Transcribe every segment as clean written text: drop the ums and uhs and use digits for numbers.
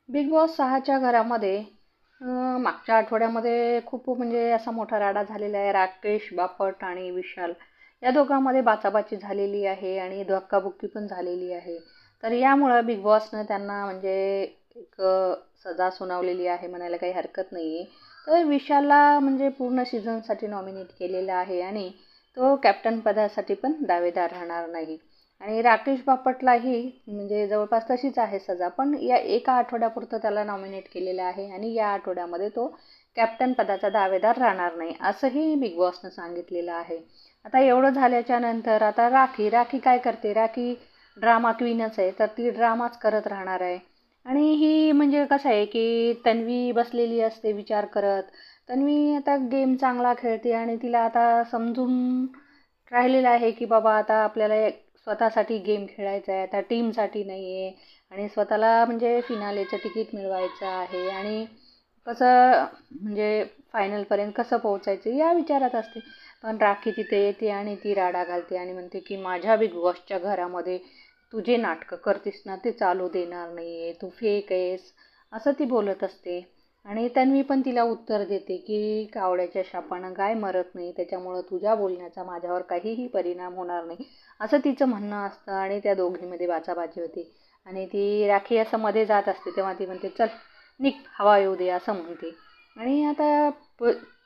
Big boss 6च्या घरामध्ये मागच्या आठवड्यामध्ये खूप म्हणजे असा मोठा राडा झालेला आहे. राकेश बापट आणि विशाल या दोघांमध्ये बाचाबाची झालेली आहे आणि धक्काबुक्की पण झालेली आहे. तर यामुळं बिग बॉसनं त्यांना म्हणजे एक सजा सुनावलेली आहे म्हणायला काही हरकत नाही आहे. तर विशालला म्हणजे पूर्ण सीझनसाठी नॉमिनेट केलेलं आहे आणि तो कॅप्टन पदासाठी पण दावेदार राहणार नाही. आणि राकेश बापटलाही म्हणजे जवळपास तशीच आहे सजा, पण या एका आठवड्यापुरतं त्याला नॉमिनेट केलेलं आहे आणि या आठवड्यामध्ये तो कॅप्टन पदाचा दावेदार राहणार नाही असंही बिग बॉसनं सांगितलेलं आहे. आता एवढं झाल्याच्या नंतर आता राखी राखी काय करते? राखी ड्रामा क्वीनच आहे, तर ती ड्रामाच करत राहणार आहे. आणि ही म्हणजे कसं आहे की तन्वी बसलेली असते विचार करत. तन्वी आता गेम चांगला खेळते आणि तिला आता समजून राहिलेलं आहे की बाबा आता आपल्याला स्वतःसाठी गेम खेळायचा आहे, आता टीमसाठी नाही आहे आणि स्वतःला म्हणजे फिनालेचं तिकीट मिळवायचं आहे आणि कसं म्हणजे फायनलपर्यंत कसं पोहोचायचं या विचारात असते. पण राखी तिथे येते आणि ती राडा घालते आणि म्हणते की माझ्या बिग बॉसच्या घरामध्ये तू जे नाटकं करतेस ना ते चालू देणार नाही आहे, तू फेक आहेस, असं ती बोलत असते. आणि तन्वी पण तिला उत्तर देते की कावड्याच्या शापानं गाय मरत नाही, त्याच्यामुळं तुझ्या बोलण्याचा माझ्यावर काहीही परिणाम होणार नाही, असं तिचं म्हणणं असतं. आणि त्या दोघींमध्ये बाचाबाची होती आणि ती राखी असं मध्ये जात असते तेव्हा ती म्हणते चल निघ, हवा येऊ दे, असं म्हणते. आणि आता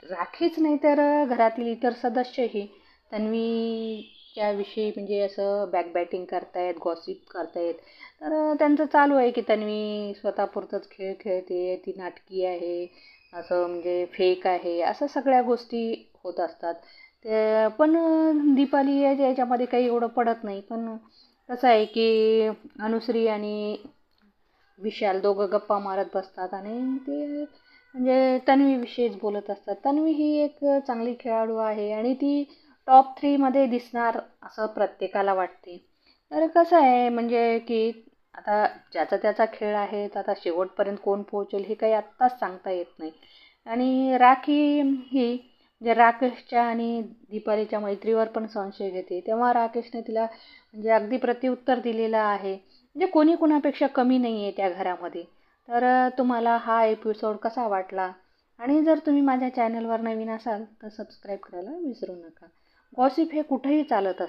राखीच नाही तर घरातील इतर सदस्यही तन्वीच्या विषयी म्हणजे असं बॅकबॅटिंग करतायत, गॉसिप करतायत. तर त्यांचं चालू आहे की तन्वी स्वतःपुरतंच खेळ खेळते, ती नाटकी आहे, असं म्हणजे फेक आहे, असं सगळ्या गोष्टी होत असतात. ते पण दीपाली याच्यामध्ये काही एवढं पडत नाही. पण कसं आहे की अनुश्री आणि विशाल दोघं गप्पा मारत बसतात आणि ते म्हणजे तन्वीविषयीच बोलत असतात. तन्वी ही एक चांगली खेळाडू आहे आणि ती टॉप 3मध्ये दिसणार असं प्रत्येकाला वाटते. तर कसं आहे म्हणजे की आता ज्याचा त्याचा खेळ आहे, तर आता शेवटपर्यंत कोण पोहोचेल हे काही आत्ताच सांगता येत नाही. आणि राखी ही म्हणजे राकेशच्या आणि दीपालीच्या मैत्रीवर पण संशय घेते, तेव्हा राकेशने तिला म्हणजे अगदी प्रत्युत्तर दिलेलं आहे. म्हणजे कोणी कुणापेक्षा कमी नाही आहे त्या घरामध्ये. तर तुम्हाला हा एपिसोड कसा वाटला? आणि जर तुम्ही माझ्या चॅनलवर नवीन असाल तर सबस्क्राईब करायला विसरू नका. गॉसिप हे कुठेही चालत असतं.